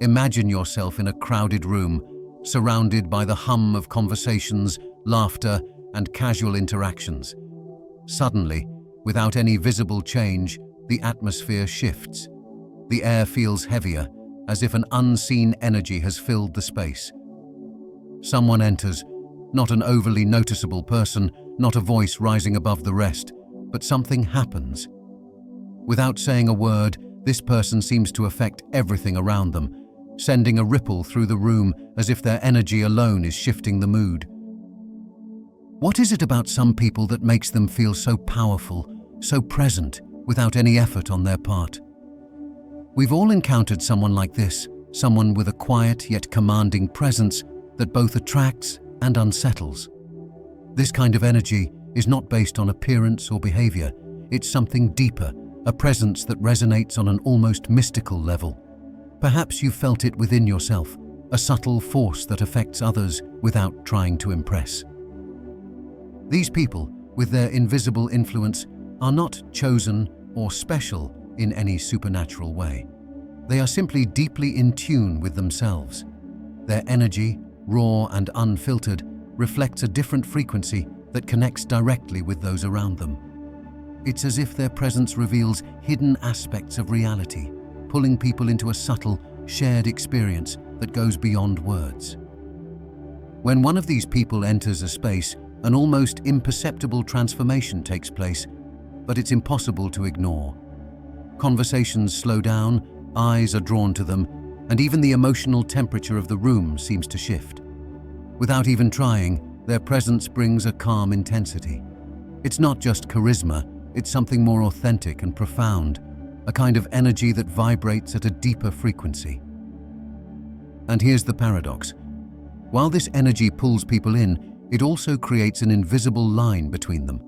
Imagine yourself in a crowded room, surrounded by the hum of conversations, laughter, and casual interactions. Suddenly, without any visible change, the atmosphere shifts. The air feels heavier, as if an unseen energy has filled the space. Someone enters, not an overly noticeable person, not a voice rising above the rest, but something happens. Without saying a word, this person seems to affect everything around them, sending a ripple through the room as if their energy alone is shifting the mood. What is it about some people that makes them feel so powerful, so present, without any effort on their part? We've all encountered someone like this, someone with a quiet yet commanding presence that both attracts and unsettles. This kind of energy is not based on appearance or behavior. It's something deeper, a presence that resonates on an almost mystical level. Perhaps you've felt it within yourself, a subtle force that affects others without trying to impress. These people, with their invisible influence, are not chosen or special in any supernatural way. They are simply deeply in tune with themselves. Their energy, raw and unfiltered, reflects a different frequency that connects directly with those around them. It's as if their presence reveals hidden aspects of reality, pulling people into a subtle, shared experience that goes beyond words. When one of these people enters a space, an almost imperceptible transformation takes place, but it's impossible to ignore. Conversations slow down, eyes are drawn to them, and even the emotional temperature of the room seems to shift. Without even trying, their presence brings a calm intensity. It's not just charisma, it's something more authentic and profound, a kind of energy that vibrates at a deeper frequency. And here's the paradox. While this energy pulls people in, it also creates an invisible line between them.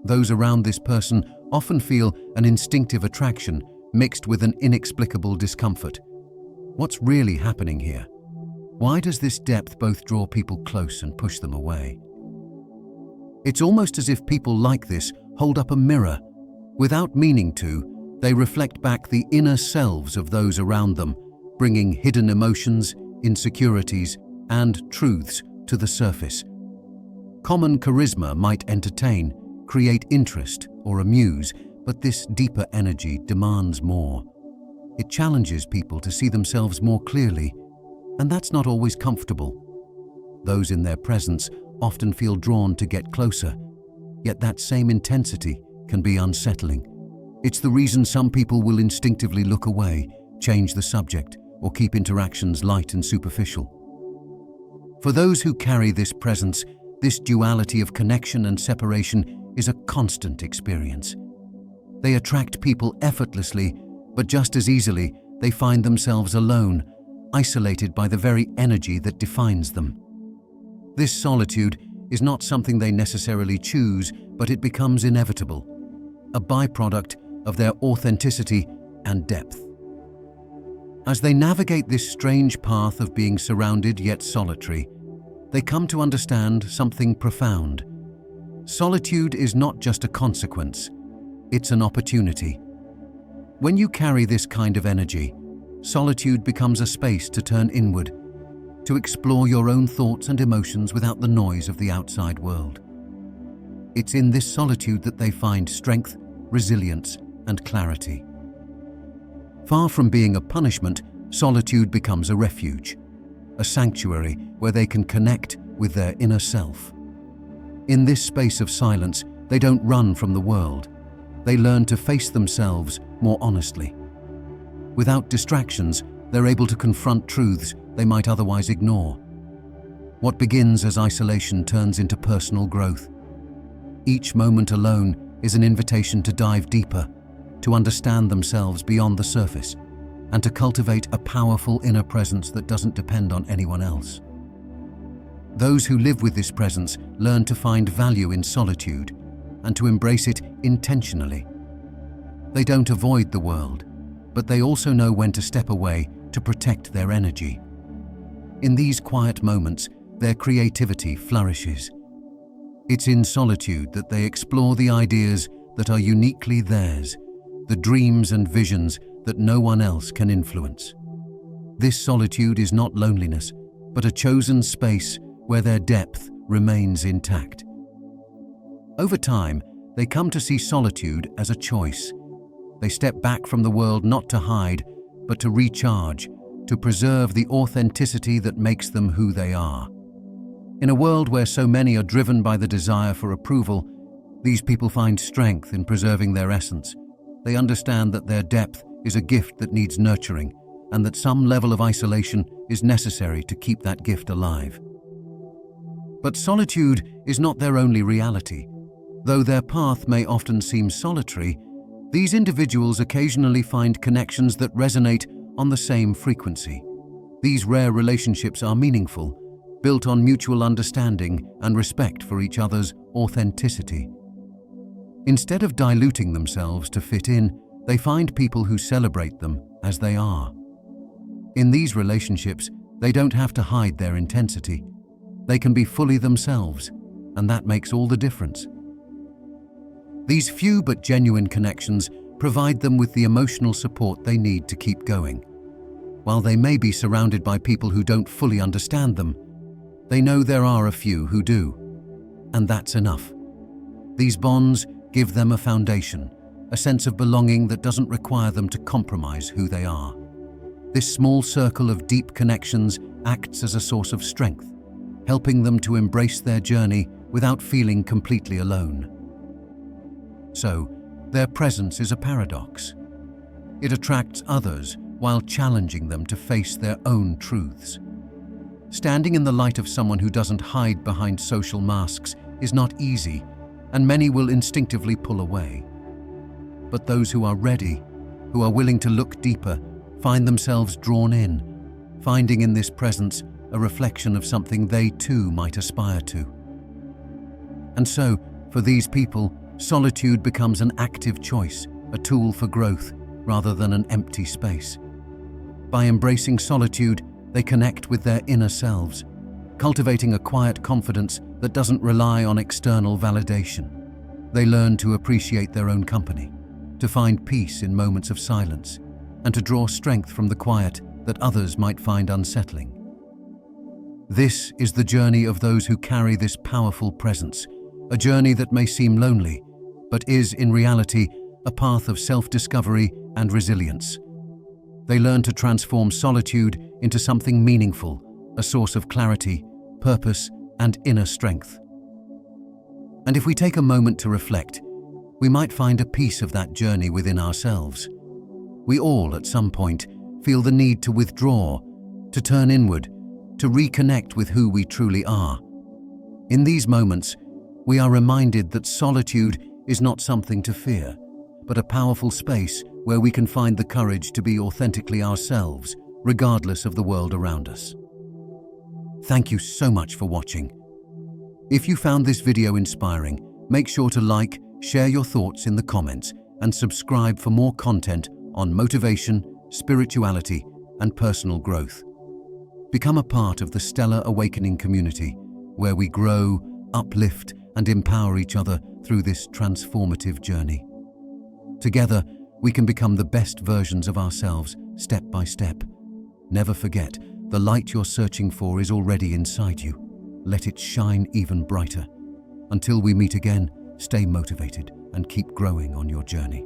Those around this person often feel an instinctive attraction mixed with an inexplicable discomfort. What's really happening here? Why does this depth both draw people close and push them away? It's almost as if people like this hold up a mirror. Without meaning to, they reflect back the inner selves of those around them, bringing hidden emotions, insecurities, and truths to the surface. Common charisma might entertain, create interest, or amuse, but this deeper energy demands more. It challenges people to see themselves more clearly, and that's not always comfortable. Those in their presence often feel drawn to get closer, yet that same intensity can be unsettling. It's the reason some people will instinctively look away, change the subject, or keep interactions light and superficial. For those who carry this presence, this duality of connection and separation is a constant experience. They attract people effortlessly, but just as easily, they find themselves alone, isolated by the very energy that defines them. This solitude is not something they necessarily choose, but it becomes inevitable, a byproduct of their authenticity and depth. As they navigate this strange path of being surrounded yet solitary, they come to understand something profound. Solitude is not just a consequence, it's an opportunity. When you carry this kind of energy, solitude becomes a space to turn inward, to explore your own thoughts and emotions without the noise of the outside world. It's in this solitude that they find strength, resilience, and clarity. Far from being a punishment, solitude becomes a refuge, a sanctuary where they can connect with their inner self. In this space of silence, they don't run from the world. They learn to face themselves more honestly. Without distractions, they're able to confront truths they might otherwise ignore. What begins as isolation turns into personal growth. Each moment alone is an invitation to dive deeper, to understand themselves beyond the surface, and to cultivate a powerful inner presence that doesn't depend on anyone else. Those who live with this presence learn to find value in solitude and to embrace it intentionally. They don't avoid the world, but they also know when to step away to protect their energy. In these quiet moments, their creativity flourishes. It's in solitude that they explore the ideas that are uniquely theirs, the dreams and visions that no one else can influence. This solitude is not loneliness, but a chosen space where their depth remains intact. Over time, they come to see solitude as a choice. They step back from the world not to hide, but to recharge, to preserve the authenticity that makes them who they are. In a world where so many are driven by the desire for approval, these people find strength in preserving their essence. They understand that their depth is a gift that needs nurturing, and that some level of isolation is necessary to keep that gift alive. But solitude is not their only reality. Though their path may often seem solitary, these individuals occasionally find connections that resonate on the same frequency. These rare relationships are meaningful, built on mutual understanding and respect for each other's authenticity. Instead of diluting themselves to fit in, they find people who celebrate them as they are. In these relationships, they don't have to hide their intensity. They can be fully themselves, and that makes all the difference. These few but genuine connections provide them with the emotional support they need to keep going. While they may be surrounded by people who don't fully understand them, they know there are a few who do, and that's enough. These bonds give them a foundation, a sense of belonging that doesn't require them to compromise who they are. This small circle of deep connections acts as a source of strength, helping them to embrace their journey without feeling completely alone. So, their presence is a paradox. It attracts others while challenging them to face their own truths. Standing in the light of someone who doesn't hide behind social masks is not easy, and many will instinctively pull away. But those who are ready, who are willing to look deeper, find themselves drawn in, finding in this presence a reflection of something they too might aspire to. And so, for these people, solitude becomes an active choice, a tool for growth, rather than an empty space. By embracing solitude, they connect with their inner selves, cultivating a quiet confidence that doesn't rely on external validation. They learn to appreciate their own company, to find peace in moments of silence, and to draw strength from the quiet that others might find unsettling. This is the journey of those who carry this powerful presence, a journey that may seem lonely, but is, in reality, a path of self-discovery and resilience. They learn to transform solitude into something meaningful, a source of clarity, purpose, and inner strength. And if we take a moment to reflect, we might find a piece of that journey within ourselves. We all, at some point, feel the need to withdraw, to turn inward, to reconnect with who we truly are. In these moments, we are reminded that solitude is not something to fear, but a powerful space where we can find the courage to be authentically ourselves, regardless of the world around us. Thank you so much for watching. If you found this video inspiring, make sure to like, share your thoughts in the comments, and subscribe for more content on motivation, spirituality, and personal growth. Become a part of the Stellar Awakening community, where we grow, uplift, and empower each other through this transformative journey. Together, we can become the best versions of ourselves, step by step. Never forget, the light you're searching for is already inside you. Let it shine even brighter. Until we meet again, stay motivated and keep growing on your journey.